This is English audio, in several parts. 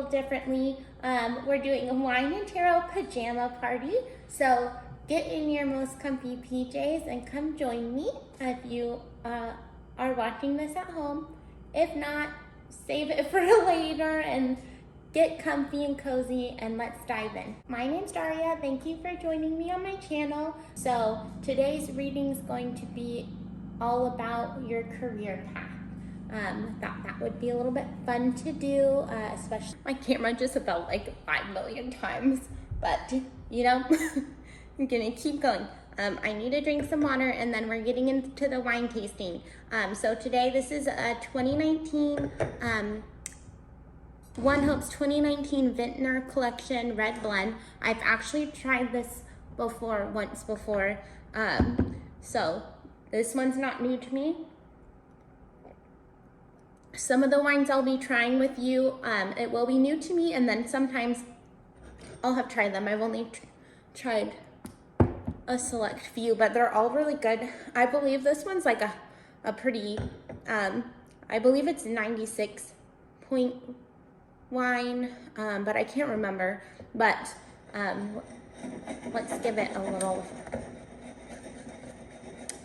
differently. We're doing a wine and tarot pajama party. So get in your most comfy PJs and come join me if you are watching this at home. If not, save it for later and get comfy and cozy and let's dive in. My name's Daria. Thank you for joining me on my channel. So today's reading is going to be all about your career path. Thought that would be a little bit fun to do, especially my camera just fell like 5 million times, but you know, I'm gonna keep going. I need to drink some water and then we're getting into the wine tasting. So today this is a 2019, Onehope's 2019 Vintner Collection Red Blend. I've actually tried this once before, so this one's not new to me. Some of the wines I'll be trying with you, it will be new to me, and then sometimes I'll have tried them. I've only tried a select few, but they're all really good. I believe this one's like a pretty, I believe it's 96 point wine, but I can't remember. But let's give it a little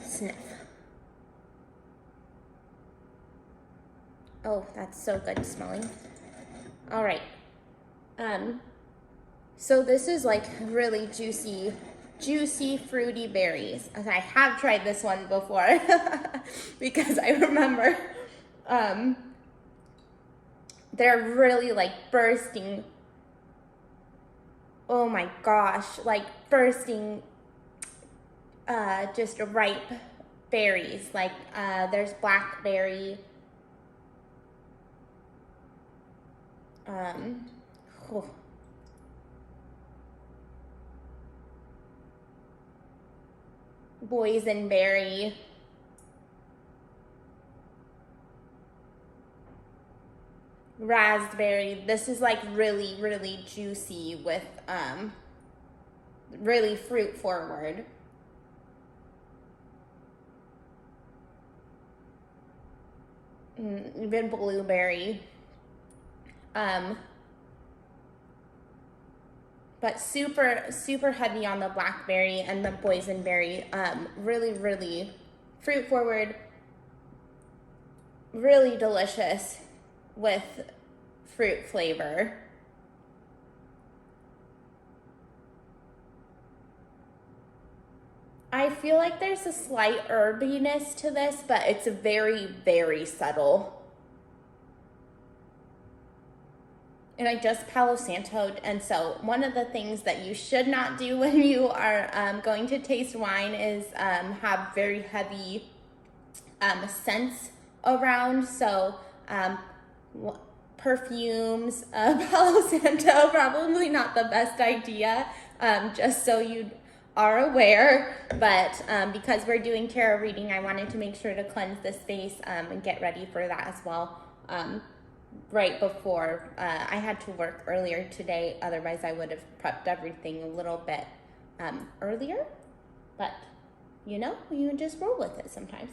sniff. Oh, that's so good smelling. All right. So this is like really juicy, fruity berries. As I have tried this one before because I remember they're really like bursting. Oh my gosh, like bursting just ripe berries. Like there's blackberry. Oh. Boysenberry, raspberry. This is like really juicy with really fruit forward. Even blueberry. But super heavy on the blackberry and the boysenberry. Really fruit forward, really delicious with fruit flavor. I feel like there's a slight herbiness to this, but it's very subtle. And I just Palo Santo'd, and so one of the things that you should not do when you are going to taste wine is have very heavy scents around. So perfumes, Palo Santo, probably not the best idea, just so you are aware. But because we're doing tarot reading, I wanted to make sure to cleanse the space and get ready for that as well. Right before I had to work earlier today, otherwise I would have prepped everything a little bit earlier, but you know, you just roll with it sometimes.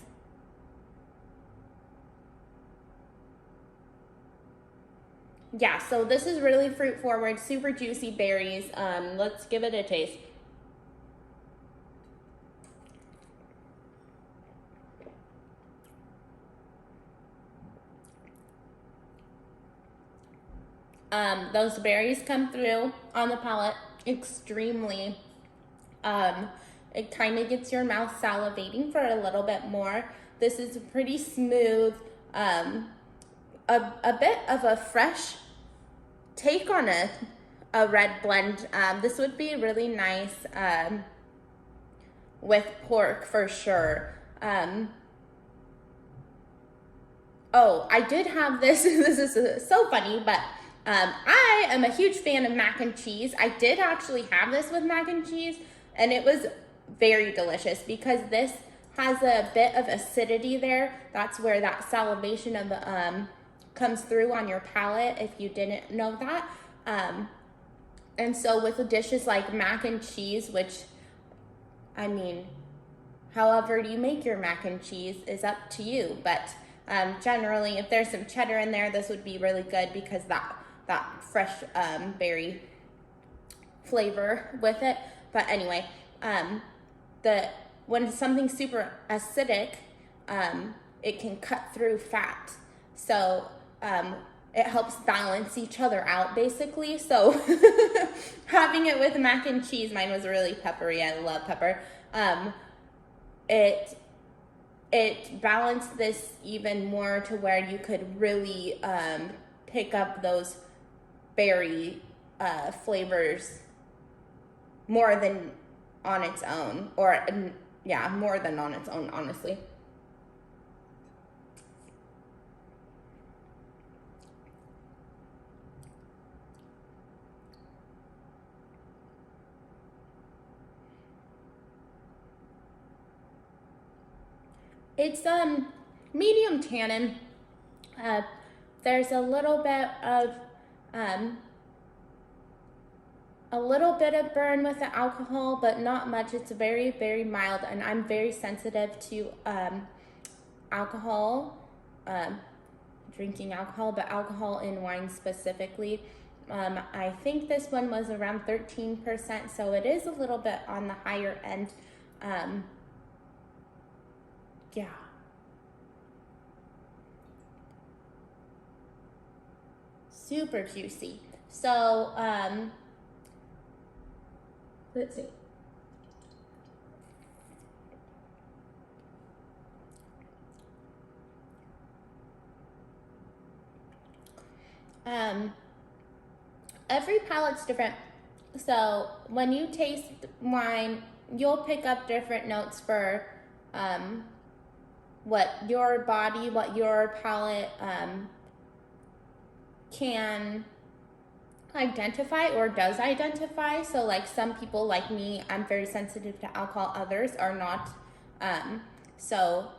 Yeah, so this is really fruit forward, super juicy berries. Let's give it a taste. Those berries come through on the palate extremely. It kind of gets your mouth salivating for a little bit more. This is pretty smooth, a bit of a fresh take on a red blend. This would be really nice with pork for sure. Oh, I did have this. This is so funny, but I am a huge fan of mac and cheese. I did actually have this with mac and cheese, and it was very delicious because this has a bit of acidity there. That's where that salivation of comes through on your palate, if you didn't know that. And so with dishes like mac and cheese, which, I mean, however you make your mac and cheese is up to you, but generally if there's some cheddar in there, this would be really good because that that fresh berry flavor with it. But anyway, when something's super acidic, it can cut through fat. So it helps balance each other out, basically. So having it with mac and cheese, mine was really peppery. I love pepper. It balanced this even more to where you could really pick up those berry flavors more than on its own, or yeah, more than on its own, honestly. It's medium tannin. There's a little bit of burn with the alcohol, but not much. It's very, very mild, and I'm very sensitive to alcohol, drinking alcohol, but alcohol in wine specifically. I think this one was around 13%, so it is a little bit on the higher end. Yeah. Super juicy. So, let's see. Every palate's different. So when you taste wine, you'll pick up different notes for what your body, what your palate can identify or does identify. So like some people like me, I'm very sensitive to alcohol, others are not. So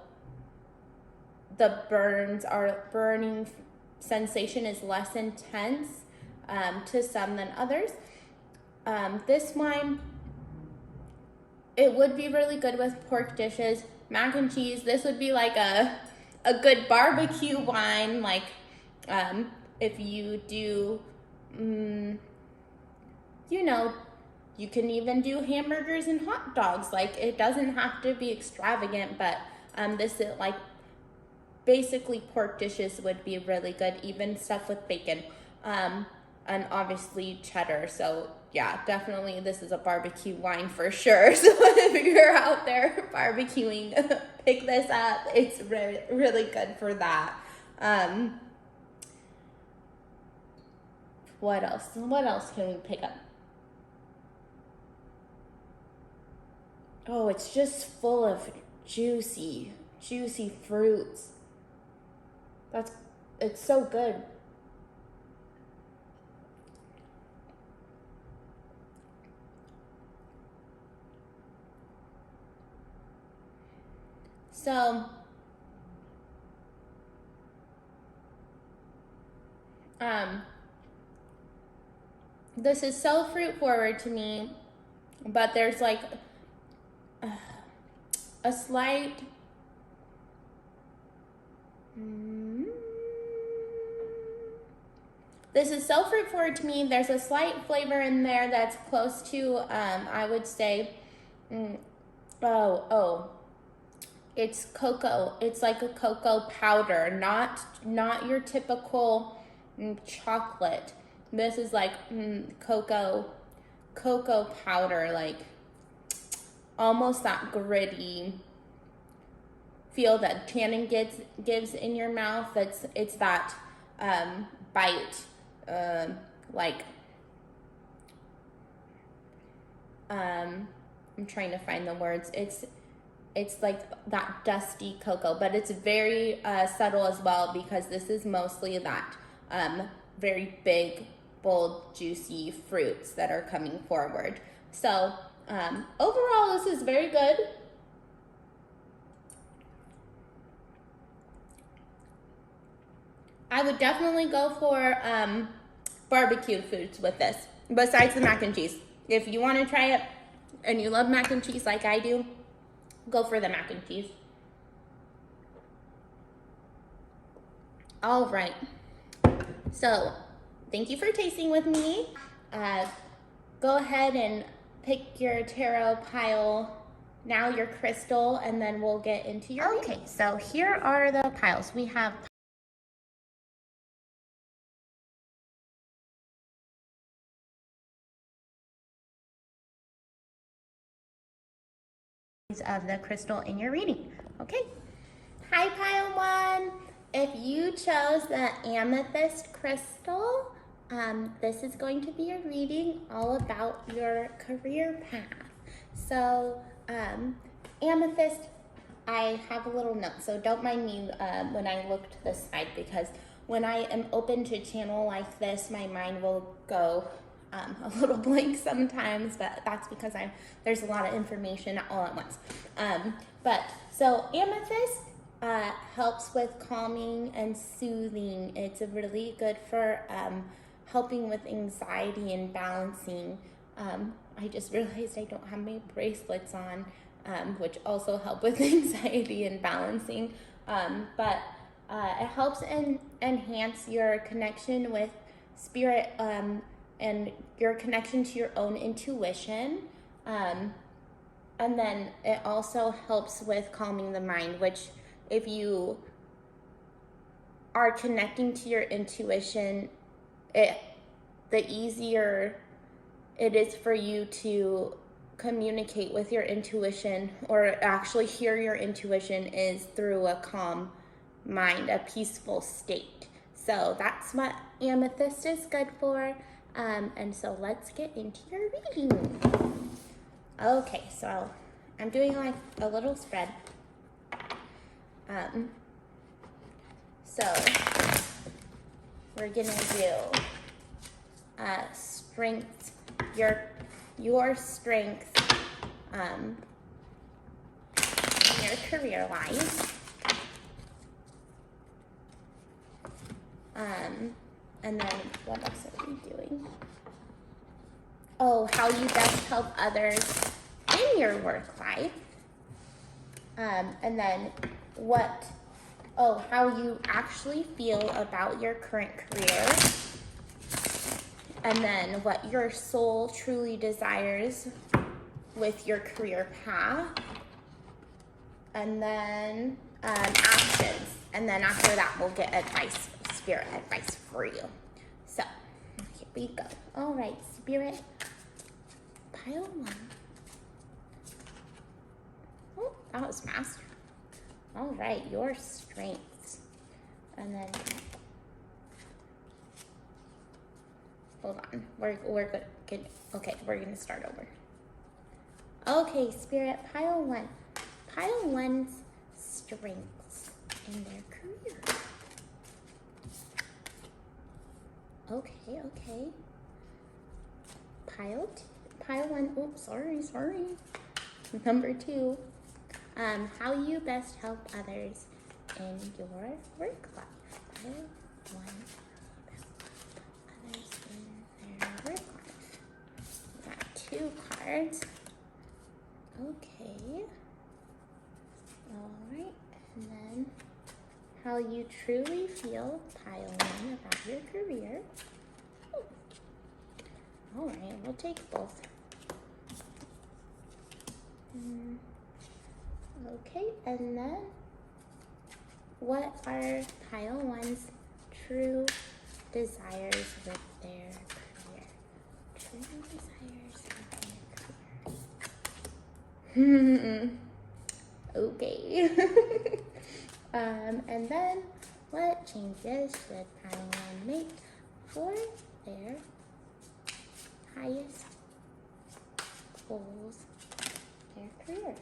the burning sensation is less intense to some than others. This wine, it would be really good with pork dishes, mac and cheese. This would be like a good barbecue wine, like if you do, you know, you can even do hamburgers and hot dogs. Like it doesn't have to be extravagant, but this is like basically pork dishes would be really good, even stuff with bacon, and obviously cheddar. So yeah, definitely this is a barbecue wine for sure. So if you're out there barbecuing, pick this up. It's really, really good for that. What else? What else can we pick up? Oh, it's just full of juicy fruits. It's so good. So, this is so fruit forward to me, but there's like a slight this is so fruit forward to me. There's a slight flavor in there that's close to I would say it's cocoa. It's like a cocoa powder, not your typical chocolate. This is like cocoa powder, like almost that gritty feel that tannin gives in your mouth. It's that bite, like I'm trying to find the words. It's like that dusty cocoa, but it's very subtle as well, because this is mostly that very big, bold, juicy fruits that are coming forward. So overall, this is very good. I would definitely go for barbecue foods with this, besides the mac and cheese. If you want to try it and you love mac and cheese like I do, go for the mac and cheese. All right. So thank you for tasting with me. Go ahead and pick your tarot pile, now your crystal, and then we'll get into your reading. Okay, so here are the piles. We have of the crystal in your reading. Okay. Hi, pile 1. If you chose the amethyst crystal, this is going to be a reading all about your career path. So, amethyst, I have a little note, so don't mind me when I look to the side, because when I am open to channel like this, my mind will go a little blank sometimes, but that's because there's a lot of information all at once. So amethyst helps with calming and soothing. It's really good for helping with anxiety and balancing. I just realized I don't have my bracelets on, which also help with anxiety and balancing. But it helps enhance your connection with spirit and your connection to your own intuition. And then it also helps with calming the mind, which if you are connecting to your intuition, the easier it is for you to communicate with your intuition, or actually hear your intuition, is through a calm mind, a peaceful state. So that's what amethyst is good for. And so let's get into your reading. Okay, so I'm doing like a little spread. So we're gonna do strength, your strength in your career life. And then what else are we doing? Oh, how you best help others in your work life. And then how you actually feel about your current career. And then what your soul truly desires with your career path. And then actions. And then after that, we'll get advice, spirit advice for you. So here we go. All right, spirit pile 1. Oh, that was fast. All right, your strengths. And then, hold on, we're good. Okay, we're gonna start over. Okay, spirit pile 1. Pile 1's strengths in their career. Okay. Pile 1, oops, sorry. Number 2, how you best help others in your work life. Pile 1, others in their work life. We got 2 cards. Okay. All right, and then how you truly feel, pile 1, about your career. All right, we'll take both. Okay, and then what are pile 1's true desires with their career? True desires with their career. Okay. And then what changes should pile 1 make for their highest goals, their career,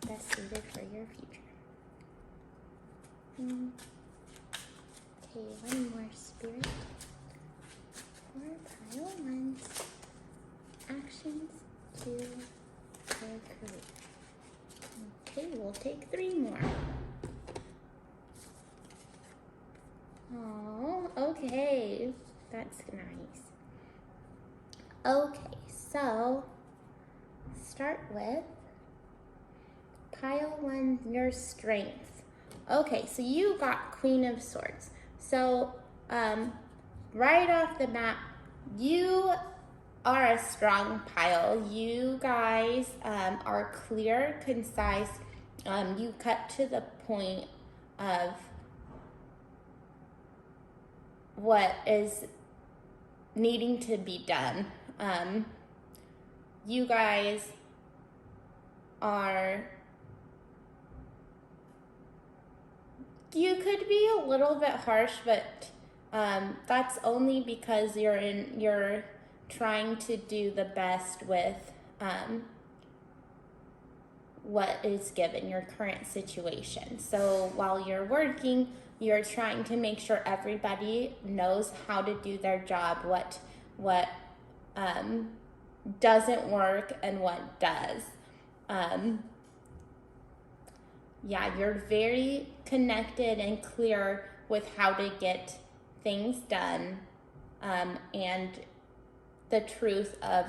best suited for your future? Okay, one more, spirit. For pile 1's actions to their career. Okay, we'll take 3 more. Oh, okay, that's nice. Okay, so start with pile 1, your strength. Okay, so you got Queen of Swords. So right off the bat, you are a strong pile. You guys are clear, concise. You cut to the point of what is needing to be done. You guys are, you could be a little bit harsh, but that's only because you're trying to do the best with what is given, your current situation. So while you're working, you're trying to make sure everybody knows how to do their job, what doesn't work and what does. Yeah, you're very connected and clear with how to get things done, and the truth of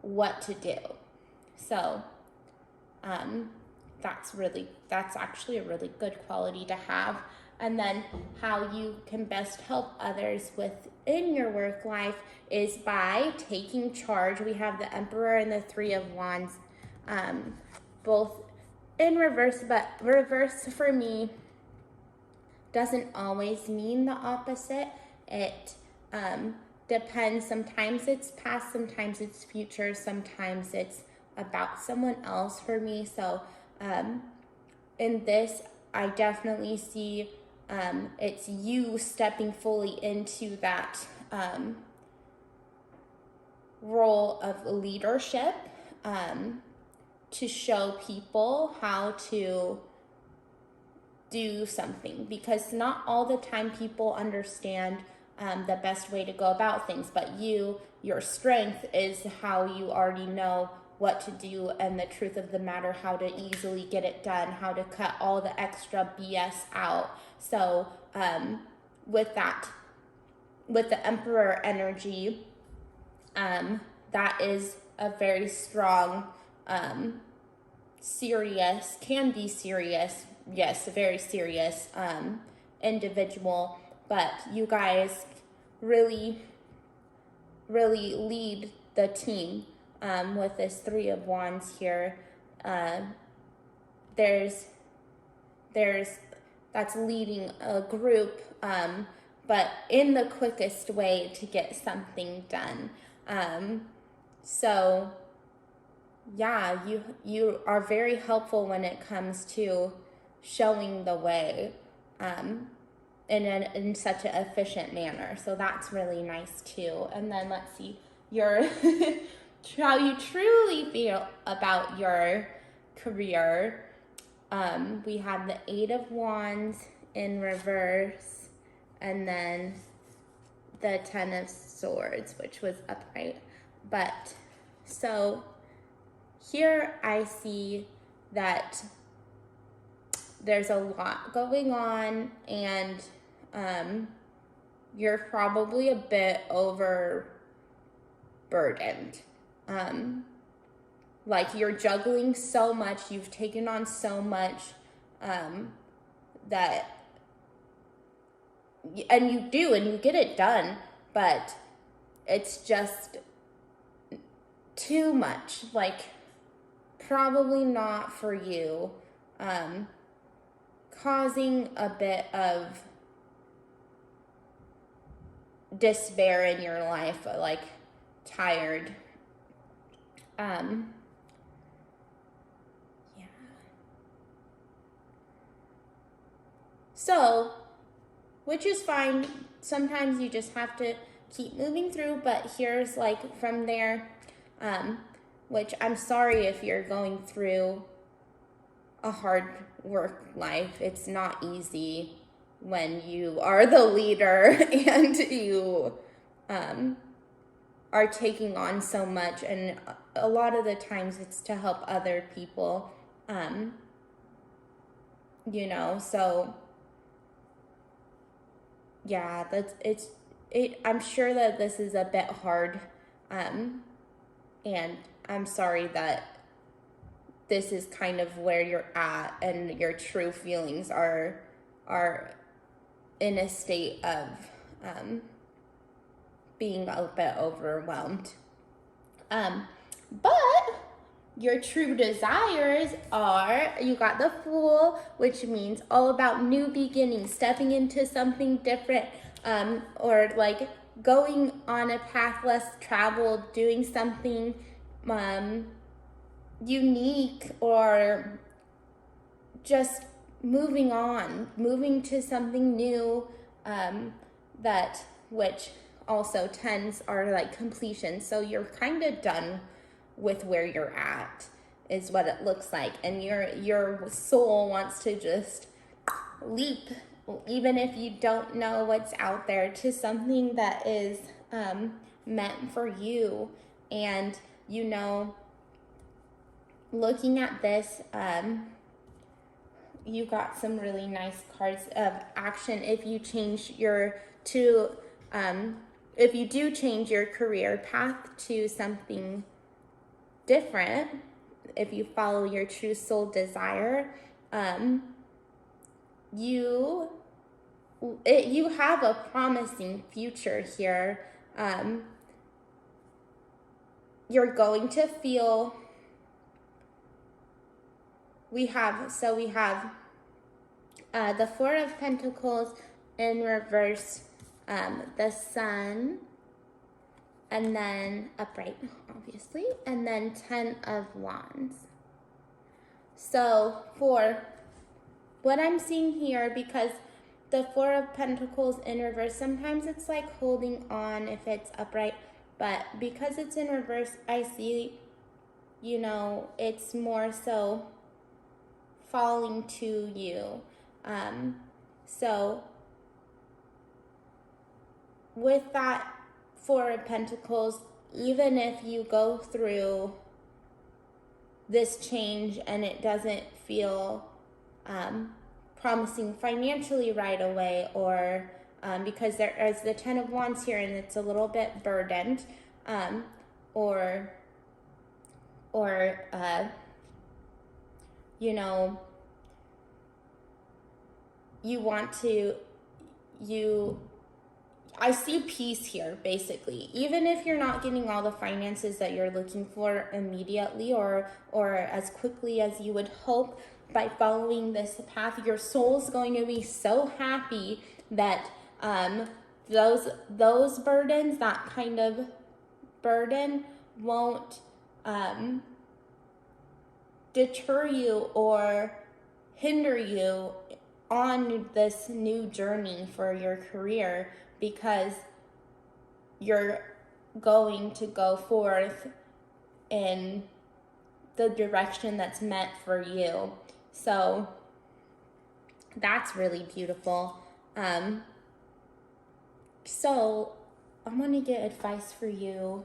what to do. So that's actually a really good quality to have. And then how you can best help others within your work life is by taking charge. We have the Emperor and the Three of Wands, both in reverse, but reverse for me doesn't always mean the opposite. It depends. Sometimes it's past, sometimes it's future, sometimes it's about someone else for me. So in this, I definitely see it's you stepping fully into that role of leadership, to show people how to do something, because not all the time people understand the best way to go about things, but your strength is how you already know what to do, and the truth of the matter, how to easily get it done, how to cut all the extra BS out. So with the Emperor energy, that is a very strong, serious, can be serious, yes, a very serious individual, but you guys really lead the team with this Three of Wands here. There's that's leading a group, but in the quickest way to get something done. So yeah, you are very helpful when it comes to showing the way in such an efficient manner. So that's really nice too. And then let's see your how you truly feel about your career. We have the Eight of Wands in reverse, and then the Ten of Swords, which was upright. But so here I see that there's a lot going on, and you're probably a bit overburdened. Like you're juggling so much, you've taken on so much, that, and you do, and you get it done, but it's just too much, like probably not for you, causing a bit of despair in your life, like tired. Yeah. So, which is fine. Sometimes you just have to keep moving through, but here's like from there, which I'm sorry if you're going through a hard work life. It's not easy when you are the leader and you are taking on so much, and a lot of the times it's to help other people, so yeah, I'm sure that this is a bit hard, and I'm sorry that this is kind of where you're at, and your true feelings are in a state of being a bit overwhelmed. But your true desires are, you got the Fool, which means all about new beginnings, stepping into something different, or like going on a path less traveled, doing something unique, or just moving on, moving to something new, which also tens are like completion. So you're kind of done with where you're at, is what it looks like, and your soul wants to just leap, even if you don't know what's out there, to something that is meant for you. And looking at this, you got some really nice cards of action if you change if you do change your career path to something different, if you follow your true soul desire, you have a promising future here. You're going to feel, we have the Four of Pentacles in reverse, the Sun, and then upright, obviously, and then 10 of Wands. So for what I'm seeing here, because the Four of Pentacles in reverse, sometimes it's like holding on if it's upright, but because it's in reverse, I see, it's more so falling to you. So with that Four of Pentacles, even if you go through this change and it doesn't feel promising financially right away, or because there is the Ten of Wands here and it's a little bit burdened, or you want to, I see peace here, basically. Even if you're not getting all the finances that you're looking for immediately, or as quickly as you would hope, by following this path, your soul's going to be so happy that those burdens, that kind of burden, won't deter you or hinder you on this new journey for your career, because you're going to go forth in the direction that's meant for you. So that's really beautiful. So I'm going to get advice for you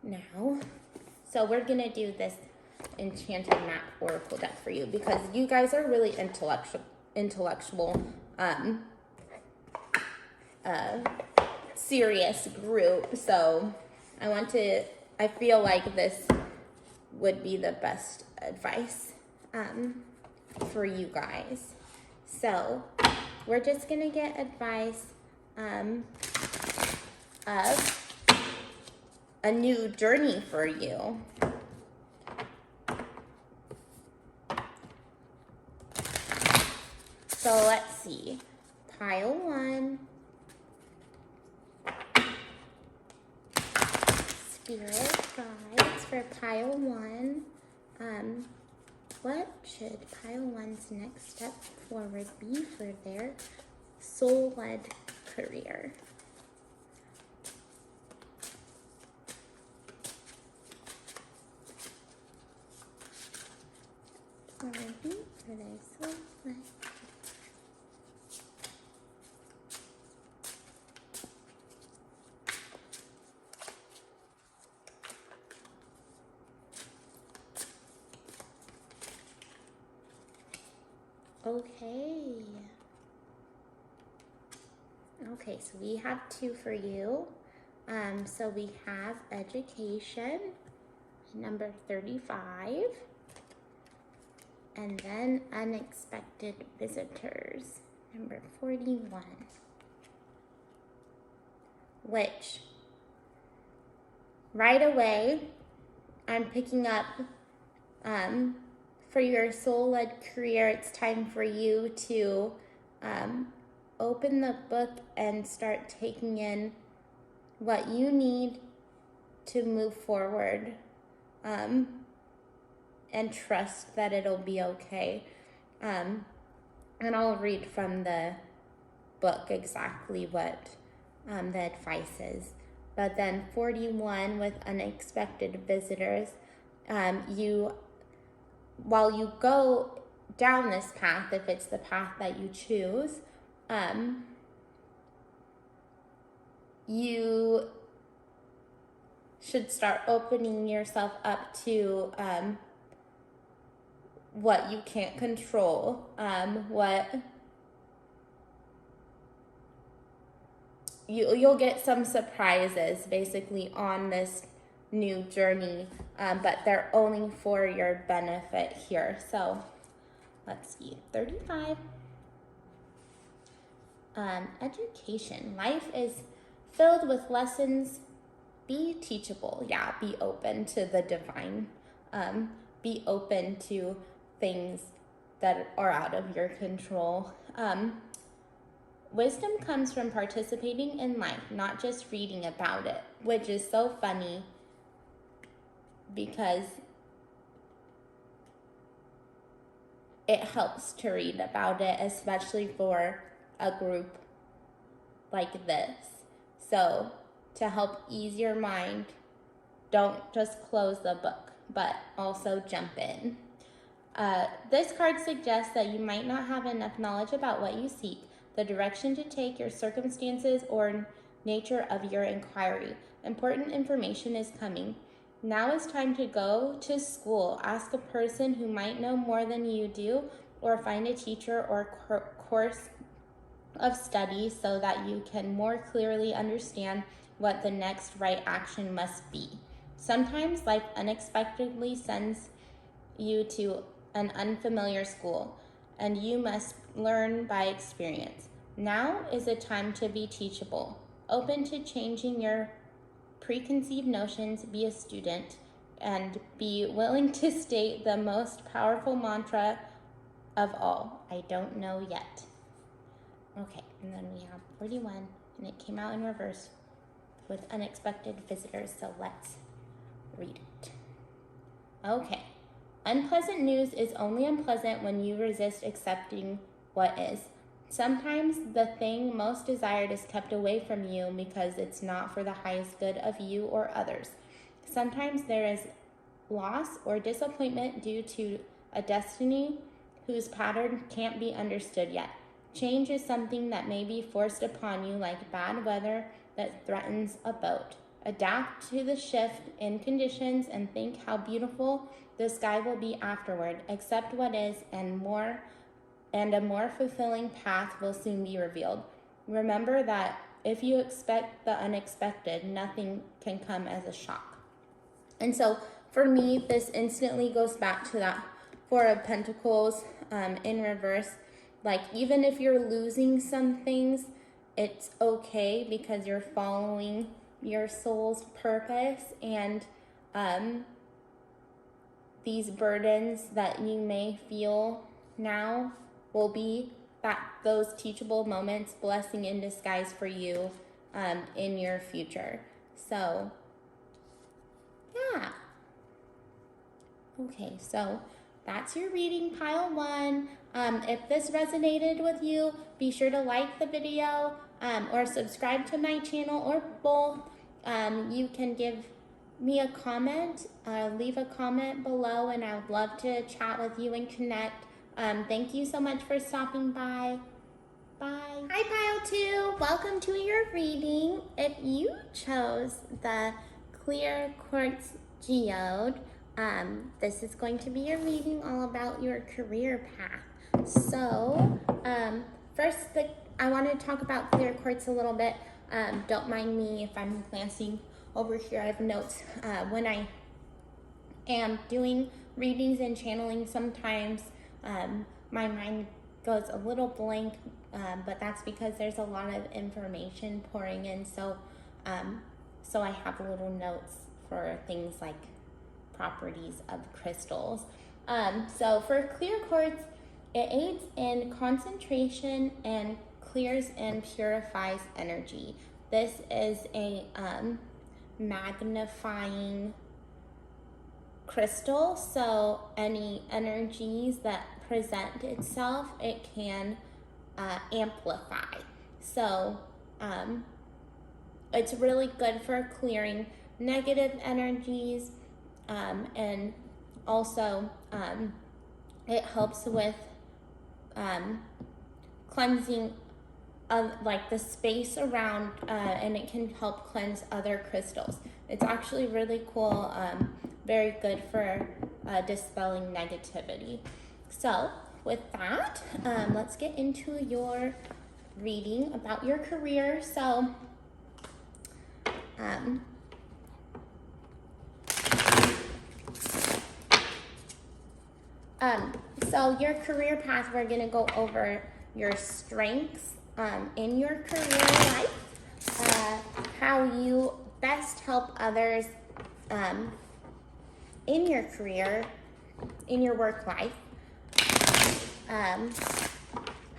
now. So we're going to do this Enchanted Map Oracle deck for you, because you guys are really intellectual, serious group. So I feel like this would be the best advice for you guys. So we're just gonna get advice of a new journey for you. So let's see. Pile 1. Spirit guides for pile 1. What should pile 1's next step forward be for their soul-led career? Forward be for their soul-led. Okay, so we have 2 for you. So we have education, number 35, and then unexpected visitors. number 41, which right away I'm picking up for your soul-led career. It's time for you to open the book and start taking in what you need to move forward, and trust that it'll be okay. And I'll read from the book exactly what the advice is. But then 41, with unexpected visitors, while you go down this path, if it's the path that you choose, you should start opening yourself up to what you can't control, what you'll get some surprises basically on this new journey, but they're only for your benefit here. So let's see, 35. Education. Life is filled with lessons. Be teachable. Yeah, be open to the divine. Be open to things that are out of your control. Wisdom comes from participating in life, not just reading about it, which is so funny because it helps to read about it, especially for a group like this. So to help ease your mind, don't just close the book, but also jump in. This card suggests that you might not have enough knowledge about what you seek, the direction to take, your circumstances, or nature of your inquiry. Important information is coming. Now is time to go to school. Ask a person who might know more than you do, or find a teacher or course of study so that you can more clearly understand what the next right action must be. Sometimes life unexpectedly sends you to an unfamiliar school, and you must learn by experience. Now is a time to be teachable, open to changing your preconceived notions, be a student, and be willing to state the most powerful mantra of all, I don't know yet. Okay, and then we have 41, and it came out in reverse with unexpected visitors, so let's read it. Okay. Unpleasant news is only unpleasant when you resist accepting what is. Sometimes the thing most desired is kept away from you because it's not for the highest good of you or others. Sometimes there is loss or disappointment due to a destiny whose pattern can't be understood yet. Change is something that may be forced upon you like bad weather that threatens a boat. Adapt to the shift in conditions and think how beautiful the sky will be afterward. Accept what is, and a more fulfilling path will soon be revealed. Remember that if you expect the unexpected, nothing can come as a shock. And so for me, this instantly goes back to that Four of Pentacles in reverse. Like, even if you're losing some things, it's okay because you're following your soul's purpose, and these burdens that you may feel now will be those teachable moments, blessing in disguise for you in your future. So yeah. Okay, so that's your reading, pile 1. If this resonated with you, be sure to like the video or subscribe to my channel, or both. You can give me a comment, leave a comment below, and I would love to chat with you and connect. Thank you so much for stopping by. Bye. Hi, pile 2. Welcome to your reading. If you chose the clear quartz geode, this is going to be your reading all about your career path. So, first, I want to talk about clear quartz a little bit. Don't mind me if I'm glancing over here. I have notes. When I am doing readings and channeling, sometimes my mind goes a little blank but that's because there's a lot of information pouring in. So I have little notes for things like properties of crystals. So for clear quartz, it aids in concentration and clears and purifies energy. This is a magnifying crystal, so any energies that present itself, it can amplify. So it's really good for clearing negative energies, and also it helps with cleansing of like the space around, and it can help cleanse other crystals. It's actually really cool, very good for dispelling negativity. So with that, let's get into your reading about your career. So so your career path, we're gonna go over your strengths in your career life, how you best help others in your career, in your work life,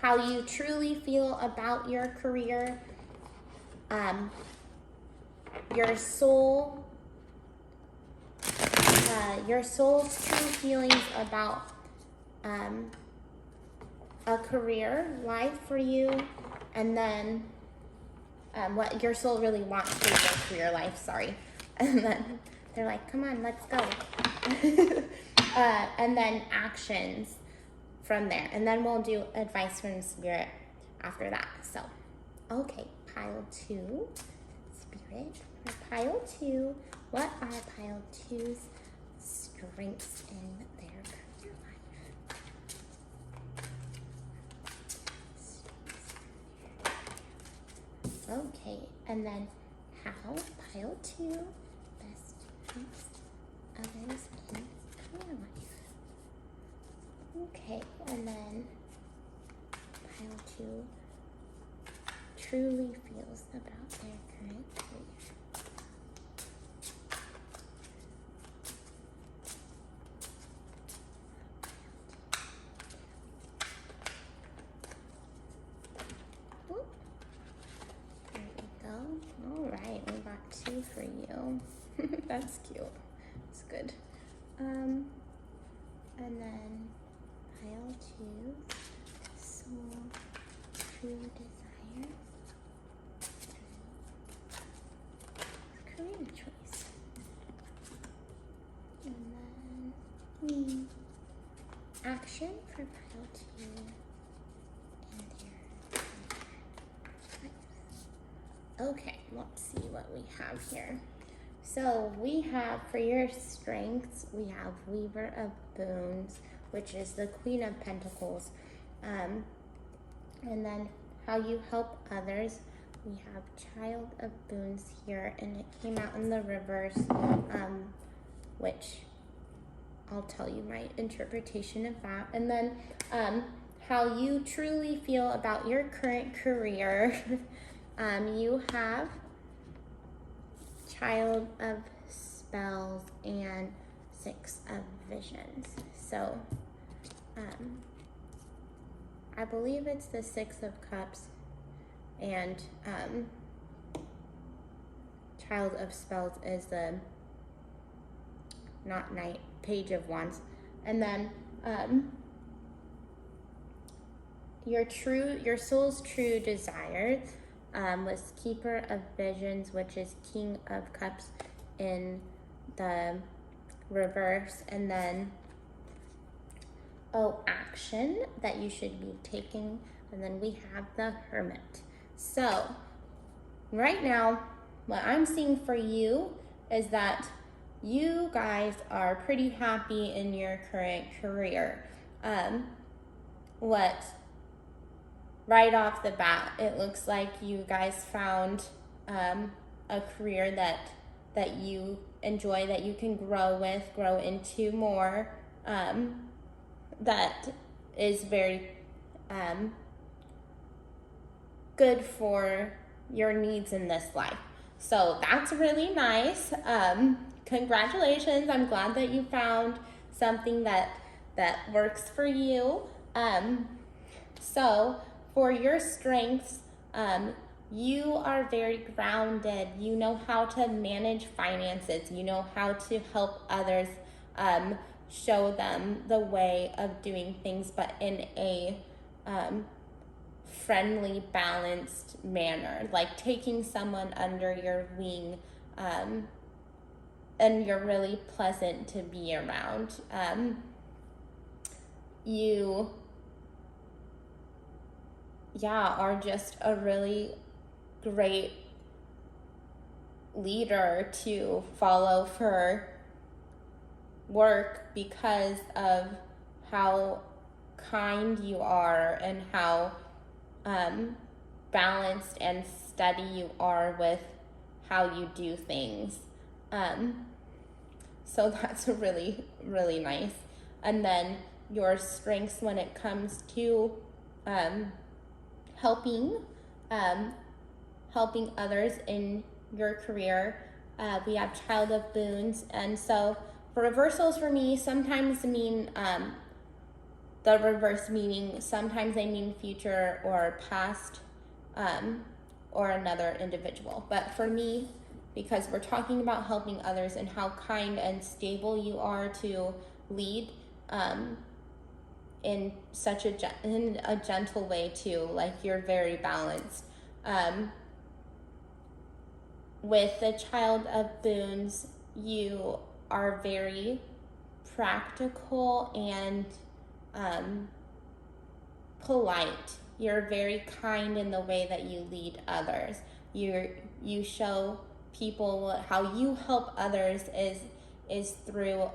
how you truly feel about your career, your soul, your soul's true feelings about a career life for you, and then what your soul really wants for your career life, sorry. And then they're like, come on, let's go. And then actions from there. And then we'll do advice from spirit after that. So, okay, pile 2, spirit. For pile 2, what are pile 2's strengths in their career life? Okay, and then how pile 2 best helps others in career life. Okay, and then pile 2 truly feels about their current career. There we go. All right, we got 2 for you. That's cute. It's good. And then pile 2, soul, true desire, career choice. And then action for pile 2 in their life. Okay, let's see what we have here. So we have, for your strengths, we have Weaver of Boons, which is the Queen of Pentacles. And then how you help others, we have Child of Boons here, and it came out in the reverse, which I'll tell you my interpretation of that. And then how you truly feel about your current career. You have Child of Spells and 6 of Visions. So I believe it's the 6 of Cups and Child of Spells is the not Knight, Page of Wands. And then your soul's true desire was Keeper of Visions, which is King of Cups in the reverse. And then action that you should be taking, and then we have the Hermit. So right now what I'm seeing for you is that you guys are pretty happy in your current career. Right off the bat, it looks like you guys found a career that you enjoy, that you can grow into more, that is very good for your needs in this life. So that's really nice. Congratulations. I'm glad that you found something that works for you. So for your strengths, you are very grounded. You know how to manage finances. You know how to help others, show them the way of doing things, but in a friendly, balanced manner, like taking someone under your wing, and you're really pleasant to be around. You are just a really great leader to follow for work because of how kind you are and how balanced and steady you are with how you do things. So that's really, really nice. And then your strengths when it comes to helping others in your career. We have child of boons, and so for reversals for me sometimes mean the reverse meaning, sometimes they mean future or past, or another individual. But for me, because we're talking about helping others and how kind and stable you are to lead, in such a gentle way too, like you're very balanced. With the child of boons, you are very practical and polite. You're very kind in the way that you lead others. You show people how you help others is through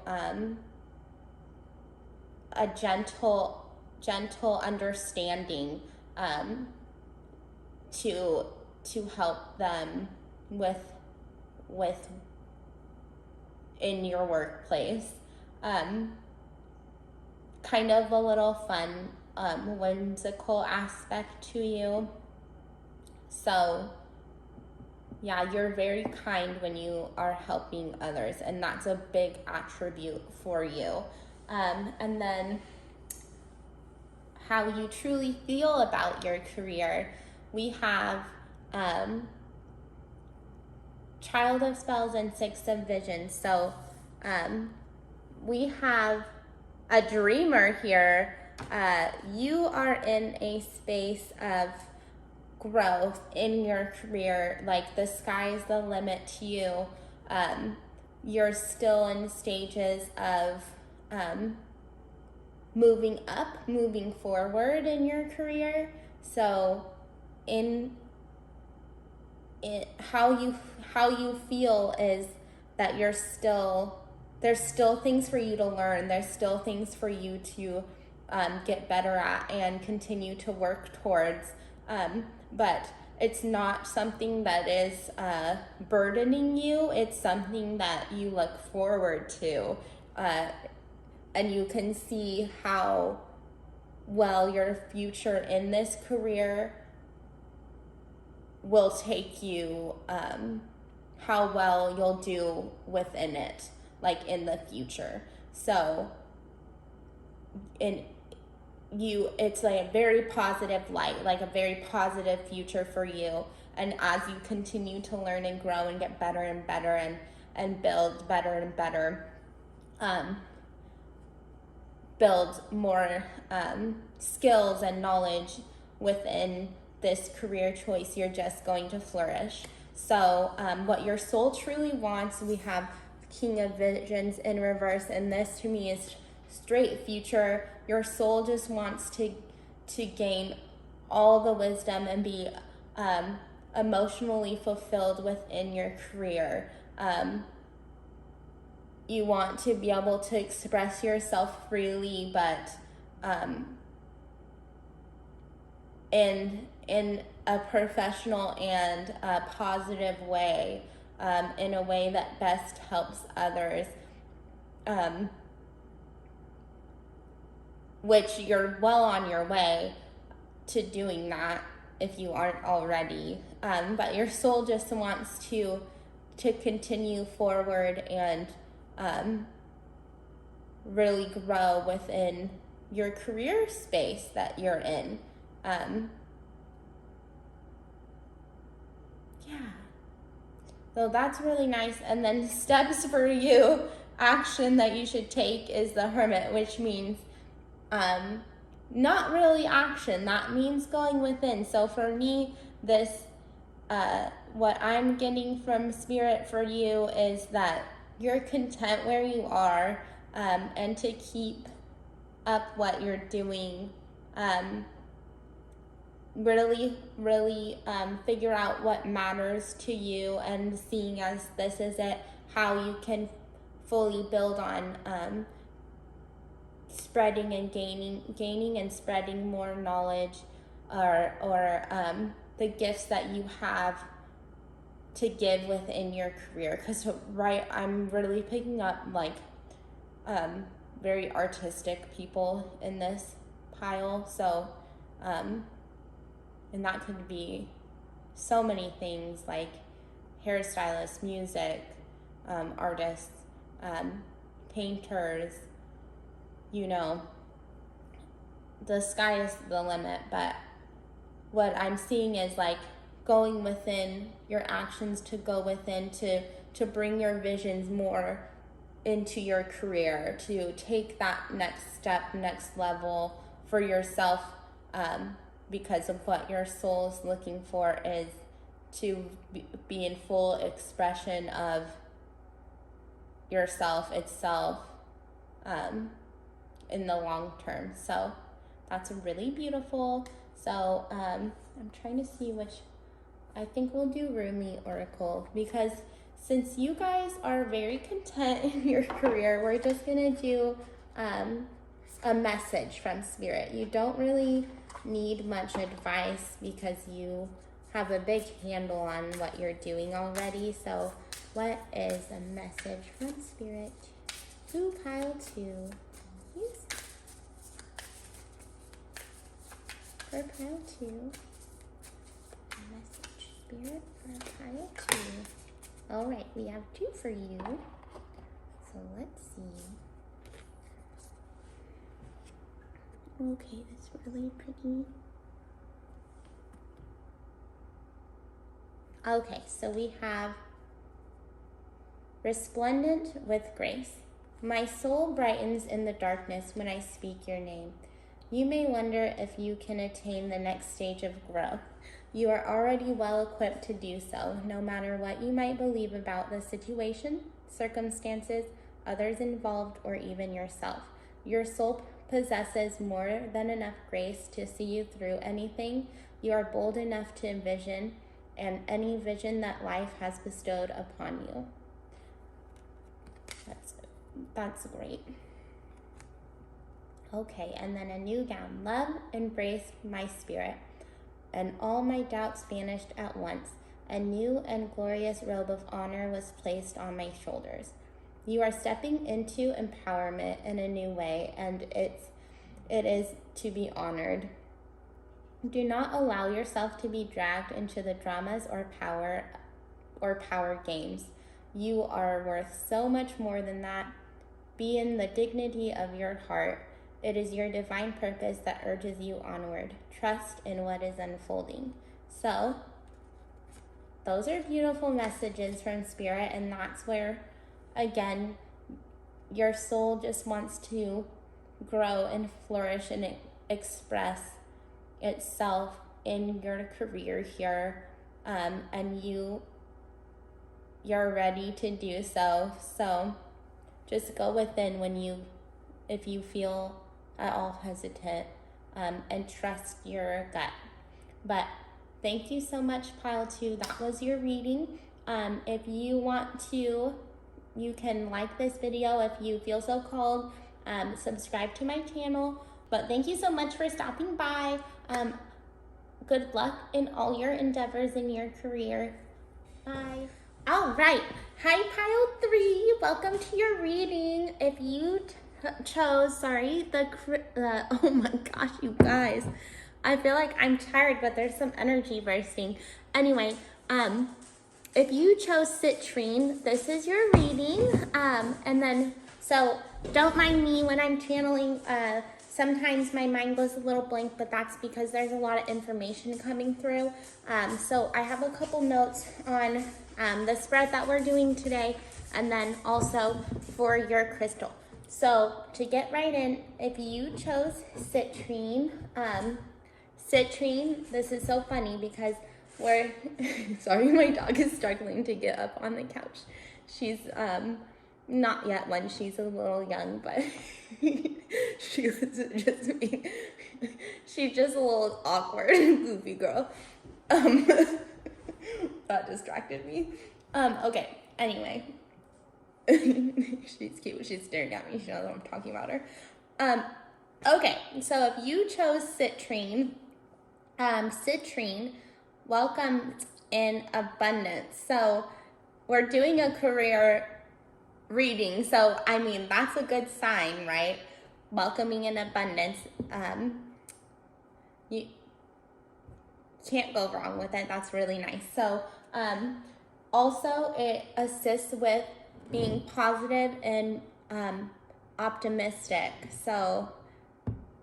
a gentle understanding, to help them with in your workplace. Kind of a little fun, whimsical aspect to you. So yeah, you're very kind when you are helping others, and that's a big attribute for you. And then how you truly feel about your career. We have child of spells and 6 of vision. So we have a dreamer here. You are in a space of growth in your career, like the sky's the limit to you. You're still in stages of moving up, moving forward in your career. So in how you feel is that there's still things for you to learn. There's still things for you to get better at and continue to work towards. But it's not something that is burdening you. It's something that you look forward to. And you can see how well your future in this career will take you, how well you'll do within it, like in the future. So it's like a very positive light, like a very positive future for you. And as you continue to learn and grow and get better and better and build better and better, build more skills and knowledge within this career choice, you're just going to flourish. So what your soul truly wants, we have King of Visions in reverse, and this to me is straight future. Your soul just wants to gain all the wisdom and be emotionally fulfilled within your career. You want to be able to express yourself freely, but in a professional and a positive way, in a way that best helps others, which you're well on your way to doing that. if you aren't already. But your soul just wants to continue forward and really grow within your career space that you're in. Yeah. So that's really nice. And then steps for you, action that you should take is the Hermit, which means not really action. That means going within. So for me, this what I'm getting from Spirit for you is that you're content where you are, and to keep up what you're doing. Really figure out what matters to you, and seeing as this is it, how you can fully build on spreading and gaining and spreading more knowledge, or the gifts that you have to give within your career. Because I'm really picking up like very artistic people in this pile. So and that could be so many things, like hairstylists, music, artists, painters, you know, the sky is the limit. But what I'm seeing is like going within your actions, to go within, to bring your visions more into your career, to take that next step, next level for yourself, because of what your soul is looking for is to be in full expression of yourself itself in the long term. So that's really beautiful. So I'm trying to see which, I think we'll do Rumi Oracle, because since you guys are very content in your career, we're just gonna do a message from Spirit. You don't really need much advice because you have a big handle on what you're doing already. So what is a message from Spirit to pile 2? Please. For pile 2. Message Spirit for pile 2. All right, we have 2 for you. So let's see. Okay, that's really pretty. Okay, so we have Resplendent with Grace. My soul brightens in the darkness when I speak your name. You may wonder if you can attain the next stage of growth. You are already well equipped to do so, no matter what you might believe about the situation, circumstances, others involved, or even yourself. Your soul possesses more than enough grace to see you through anything you are bold enough to envision, and any vision that life has bestowed upon you. That's great. Okay, and then a new gown. Love embraced my spirit, and all my doubts vanished at once. A new and glorious robe of honor was placed on my shoulders. You are stepping into empowerment in a new way, and it is to be honored. Do not allow yourself to be dragged into the dramas or power games. You are worth so much more than that. Be in the dignity of your heart. It is your divine purpose that urges you onward. Trust in what is unfolding. So, those are beautiful messages from Spirit, and that's where, again, your soul just wants to grow and flourish and express itself in your career here, and you're ready to do so. So just go within if you feel at all hesitant, and trust your gut. But thank you so much, pile 2. That was your reading. If you want to, you can like this video if you feel so called. Subscribe to my channel. But thank you so much for stopping by. Good luck in all your endeavors in your career. Bye. All right. Hi, pile 3. Welcome to your reading. If you chose, oh my gosh, you guys. I feel like I'm tired, but there's some energy bursting. Anyway, if you chose citrine, this is your reading. And then, so don't mind me when I'm channeling. Sometimes my mind goes a little blank, but that's because there's a lot of information coming through. So I have a couple notes on the spread that we're doing today, and then also for your crystal. So to get right in, if you chose citrine, citrine, this is so funny because we're, sorry, my dog is struggling to get up on the couch. She's not yet one, she's a little young, but she was just me. She's just a little awkward, goofy girl. That distracted me. Okay, anyway. She's cute, she's staring at me, she knows I'm talking about her. Okay, so if you chose citrine, citrine welcomed in abundance. So we're doing a career reading, so I mean that's a good sign, right? Welcoming in abundance. You can't go wrong with it. That's really nice. So also it assists with being positive and optimistic. So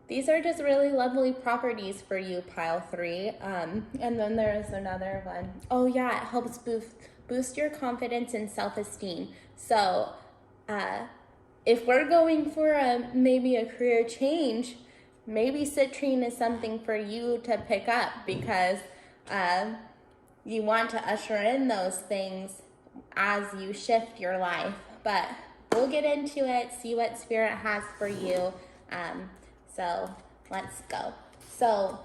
these are just really lovely properties for you, pile 3. And then there's another one. Oh yeah, it helps boost your confidence and self-esteem. So if we're going for maybe a career change, maybe citrine is something for you to pick up because you want to usher in those things as you shift your life. But we'll get into it, see what spirit has for you. So let's go. So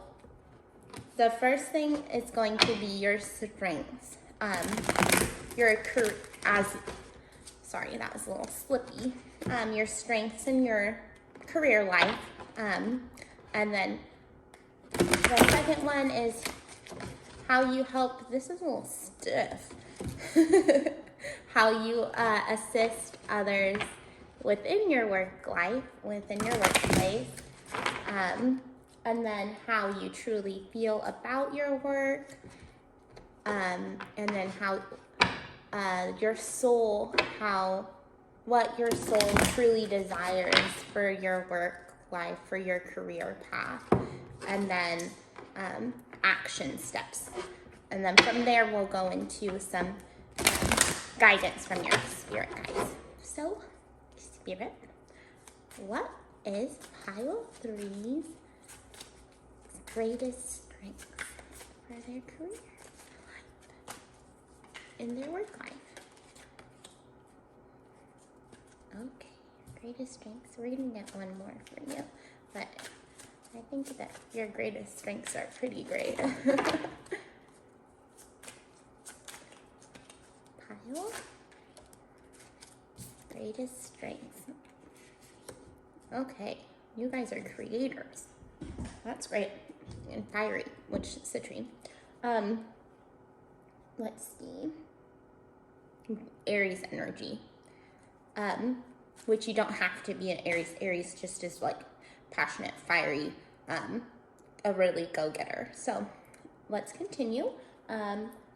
the first thing is going to be your strengths. Sorry, that was a little slippy. Your strengths in your career life. And then the second one is how you help, this is a little stiff, how you assist others within your work life, within your workplace, and then how you truly feel about your work, and then how your soul, what your soul truly desires for your work life, for your career path, and then action steps. And then from there, we'll go into some guidance from your spirit guides. So, spirit, what is pile 3's greatest strength for their career life, in their work life? Okay, greatest strengths. We're gonna get one more for you, but I think that your greatest strengths are pretty great. Pile, greatest strengths. Okay, you guys are creators. That's great. And fiery, which is citrine. Let's see. Aries energy. Which you don't have to be an Aries. Aries just is like passionate, fiery, a really go-getter. So let's continue.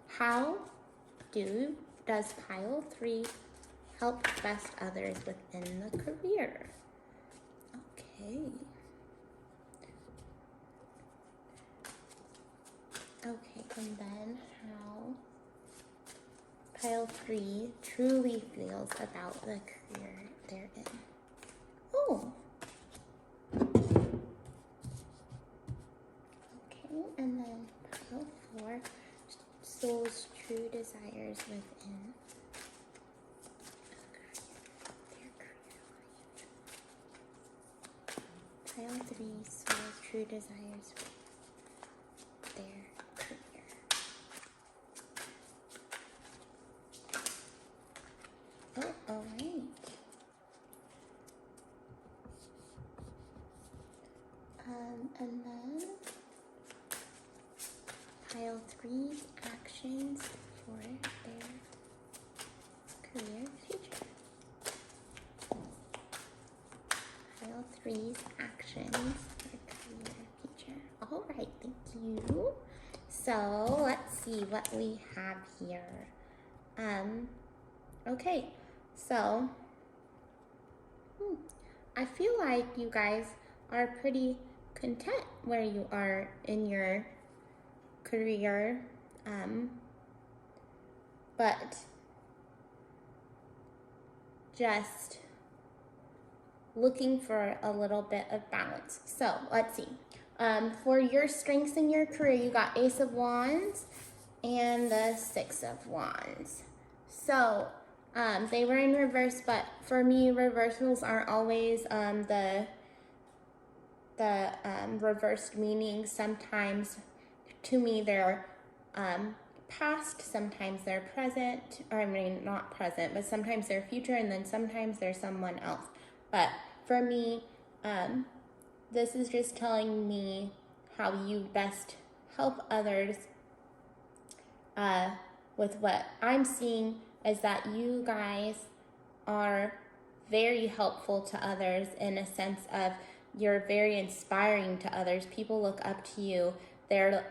How does pile 3 help best others within the career? Okay. Okay, and then how pile 3 truly feels about the career they're in. Oh. Okay, and then pile 4, soul's true desires within their career life. Pile 3, soul's true desires with their career. Oh, all right. And then pile 3's actions for their career future. Pile 3's actions for career future. All right. So let's see what we have here. Okay, so I feel like you guys are pretty content where you are in your career, but just looking for a little bit of balance. So let's see. For your strengths in your career, you got Ace of Wands and the Six of Wands. So they were in reverse, but for me, reversals aren't always the reversed meaning. Sometimes, to me, they're past, sometimes they're present, or I mean, not present, but sometimes they're future, and then sometimes they're someone else. But for me, this is just telling me how you best help others. With what I'm seeing is that you guys are very helpful to others in a sense of you're very inspiring to others. People look up to you. They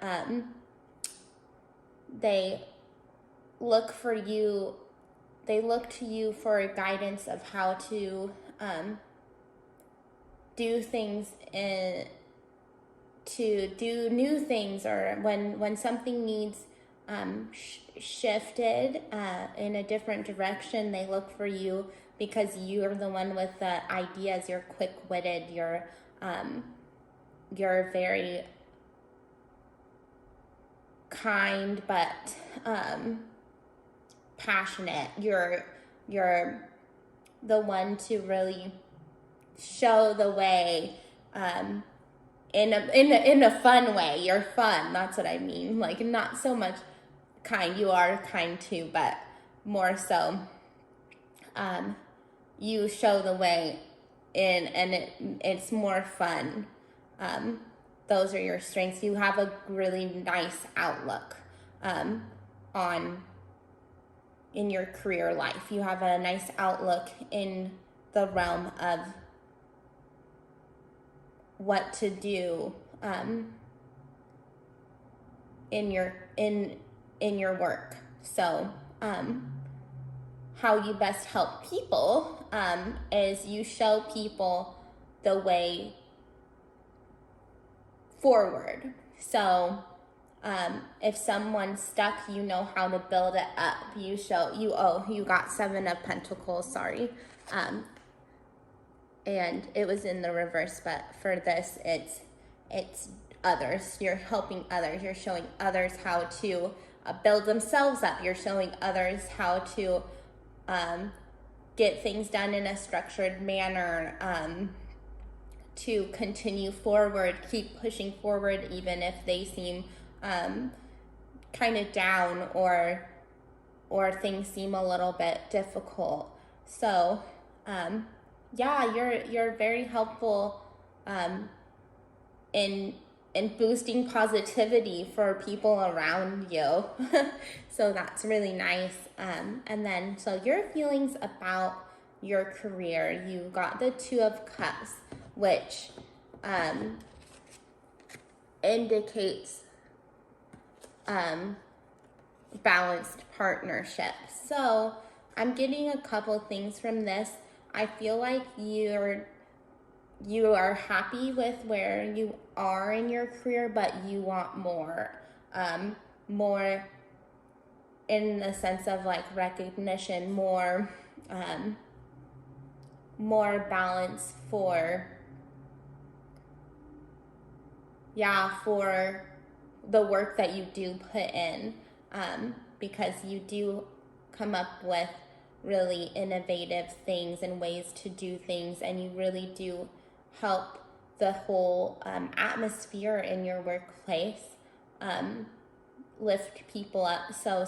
look for you. They look to you for guidance of how to do things to do new things, or when something needs shifted in a different direction, they look for you because you're the one with the ideas. You're quick-witted. You're very kind but passionate. You're the one to really show the way in a fun way. You're fun. That's what I mean. Like, not so much kind. You are kind too, but more so you show the way it's more fun. Those are your strengths. You have a really nice outlook in your career life. You have a nice outlook in the realm of what to do in your work. So how you best help people is you show people the way forward. So if someone's stuck, you know how to build it up. You got Seven of Pentacles, sorry. And it was in the reverse, but for this, it's others. You're helping others. You're showing others how to build themselves up. You're showing others how to get things done in a structured manner, to continue forward, keep pushing forward, even if they seem kind of down or things seem a little bit difficult. So yeah, you're very helpful in boosting positivity for people around you. So that's really nice. And then, so your feelings about your career, you got the Two of Cups, which indicates balanced partnerships. So I'm getting a couple things from this. I feel like you are happy with where you are in your career, but you want more. More in the sense of like recognition, more balance for the work that you do put in, because you do come up with really innovative things and ways to do things, and you really do help the whole atmosphere in your workplace lift people up. So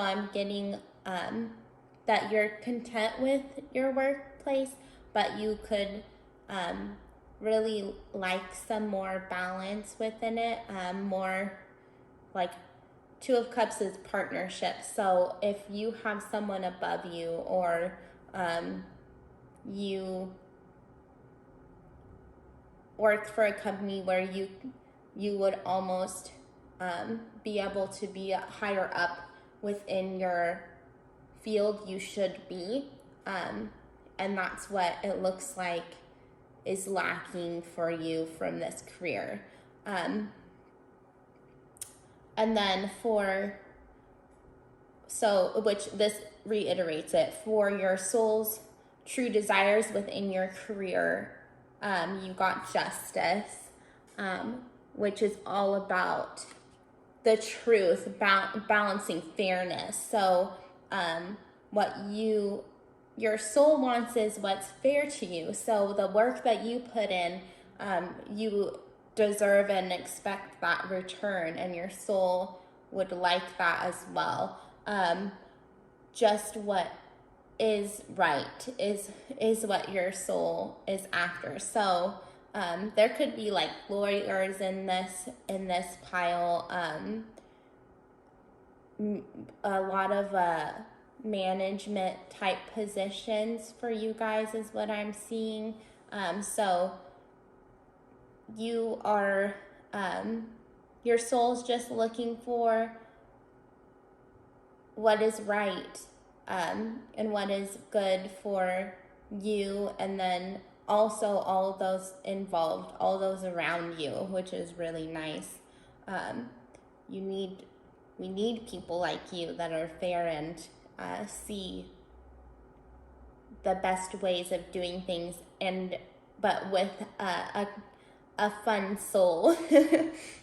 I'm getting that you're content with your workplace, but you could really like some more balance within it, more like Two of Cups is partnership. So if you have someone above you, or you work for a company where you would almost be able to be higher up within your field you should be. And that's what it looks like is lacking for you from this career. And then which this reiterates it, for your soul's true desires within your career, you got justice, which is all about the truth, balancing fairness. So what your soul wants is what's fair to you. So the work that you put in, you deserve and expect that return, and your soul would like that as well. Just what is right is what your soul is after. So there could be like lawyers in this pile, a lot of management type positions for you guys is what I'm seeing. So you are, your soul's just looking for what is right, and what is good for you, and then also all those involved, all those around you, which is really nice. We need people like you that are fair and see the best ways of doing things, but with a fun soul.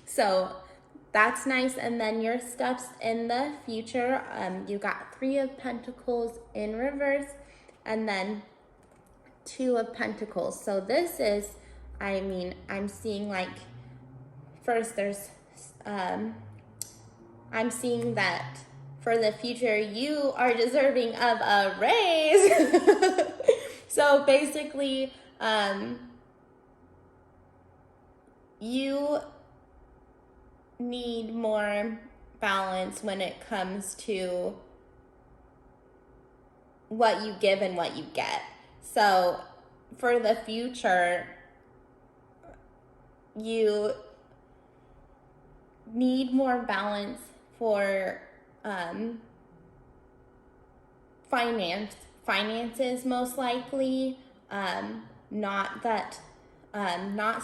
So that's nice. And then your steps in the future, you got 3 of Pentacles in reverse, and then 2 of Pentacles. So this is, I'm seeing like, first there's, I'm seeing that for the future, you are deserving of a raise. So basically, you need more balance when it comes to what you give and what you get. So for the future, you need more balance for finances, most likely. Not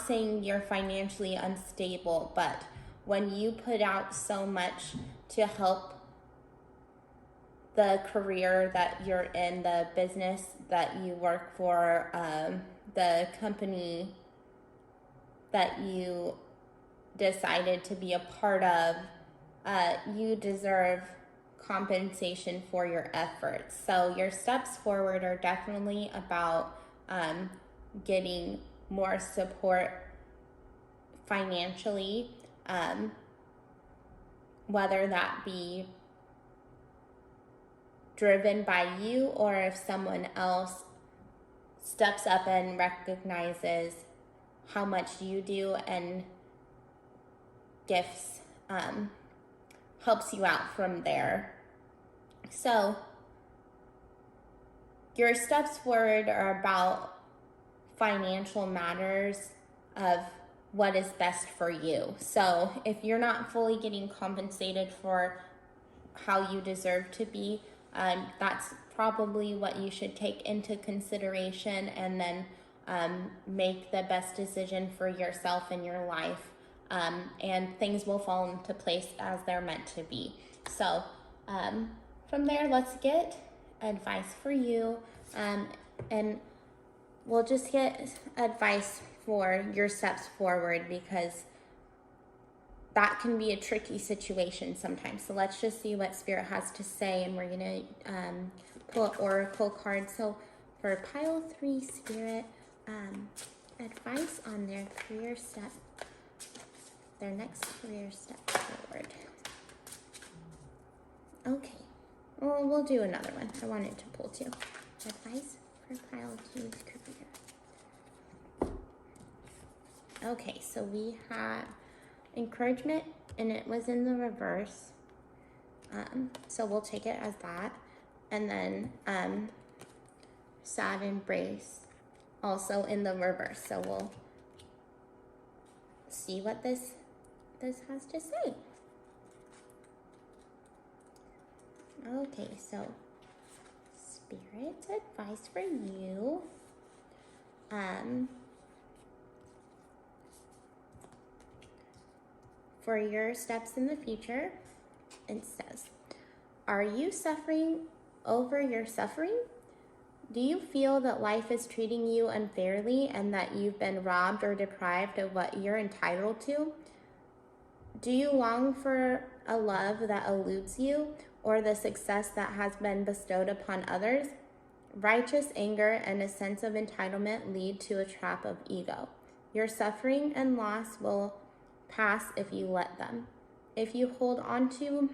saying you're financially unstable, but when you put out so much to help the career that you're in, the business that you work for, the company that you decided to be a part of, you deserve compensation for your efforts. So your steps forward are definitely about getting more support financially, whether that be driven by you, or if someone else steps up and recognizes how much you do and gifts, helps you out from there. So your steps forward are about financial matters of what is best for you. So if you're not fully getting compensated for how you deserve to be, that's probably what you should take into consideration, and then make the best decision for yourself and your life. And things will fall into place as they're meant to be. So from there, let's get advice for you, and we'll just get advice for your steps forward, because that can be a tricky situation sometimes. So let's just see what Spirit has to say, and we're going to pull oracle cards. So for pile 3, Spirit, advice on their career step, their next career step forward. Okay, well, we'll do another one. I wanted to pull 2. Advice for pile 2's career. Okay, so we have encouragement, and it was in the reverse. So we'll take it as that. And then sad embrace, also in the reverse. So we'll see what this has to say. Okay, so Spirit's advice for you. For your steps in the future, it says, are you suffering over your suffering? Do you feel that life is treating you unfairly and that you've been robbed or deprived of what you're entitled to? Do you long for a love that eludes you or the success that has been bestowed upon others? Righteous anger and a sense of entitlement lead to a trap of ego. Your suffering and loss will pass if you let them. If you hold on to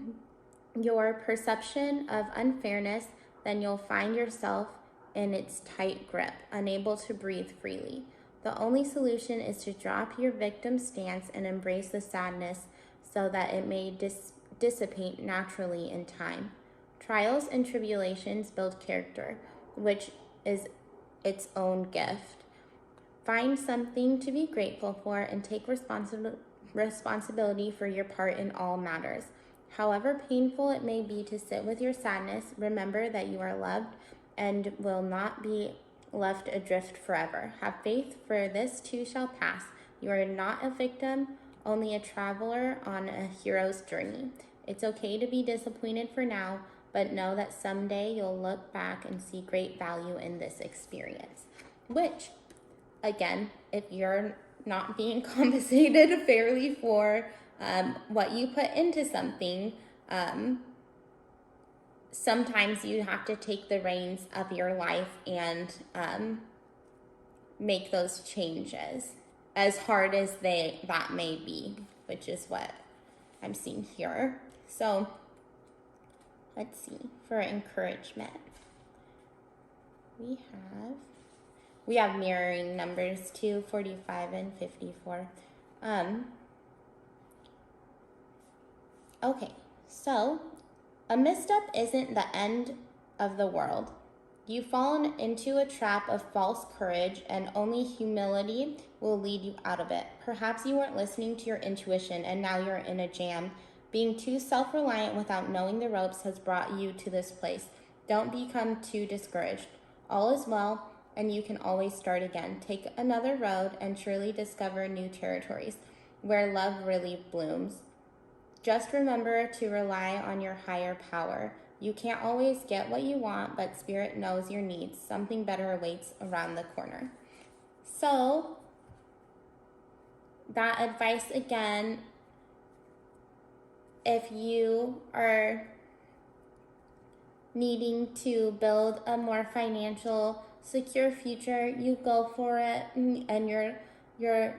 your perception of unfairness, then you'll find yourself in its tight grip, unable to breathe freely. The only solution is to drop your victim stance and embrace the sadness so that it may dissipate naturally in time. Trials and tribulations build character, which is its own gift. Find something to be grateful for and take responsibility for your part in all matters. However painful it may be to sit with your sadness, remember that you are loved and will not be left adrift forever. Have faith, for this too shall pass. You are not a victim, only a traveler on a hero's journey. It's okay to be disappointed for now, but know that someday you'll look back and see great value in this experience. Which, again, if you're not being compensated fairly for what you put into something, sometimes you have to take the reins of your life and make those changes, as hard as that may be, which is what I'm seeing here. So let's see, for encouragement, we have mirroring numbers too, 45 and 54. Okay, so a misstep isn't the end of the world. You've fallen into a trap of false courage, and only humility will lead you out of it. Perhaps you weren't listening to your intuition, and now you're in a jam. Being too self-reliant without knowing the ropes has brought you to this place. Don't become too discouraged. All is well, and you can always start again. Take another road and surely discover new territories where love really blooms. Just remember to rely on your higher power. You can't always get what you want, but Spirit knows your needs. Something better awaits around the corner. So, that advice again, if you are needing to build a more financial, secure future, you go for it, and your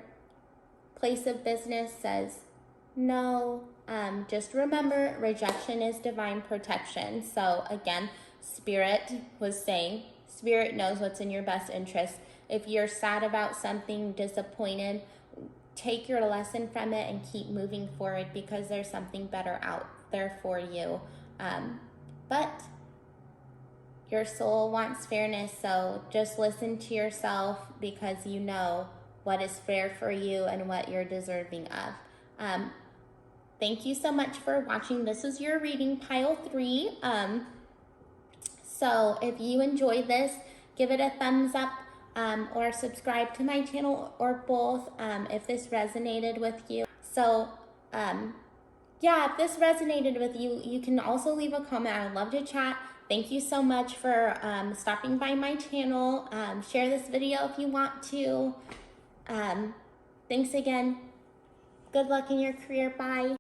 place of business says no. Just remember, rejection is divine protection. So again, Spirit was saying, Spirit knows what's in your best interest. If you're sad about something, disappointed, take your lesson from it and keep moving forward, because there's something better out there for you. But your soul wants fairness, so just listen to yourself, because you know what is fair for you and what you're deserving of. Thank you so much for watching. This is your reading, pile 3. So if you enjoyed this, give it a thumbs up, or subscribe to my channel, or both, if this resonated with you. So yeah, if this resonated with you, you can also leave a comment. I'd love to chat. Thank you so much for stopping by my channel. Share this video if you want to. Thanks again. Good luck in your career. Bye.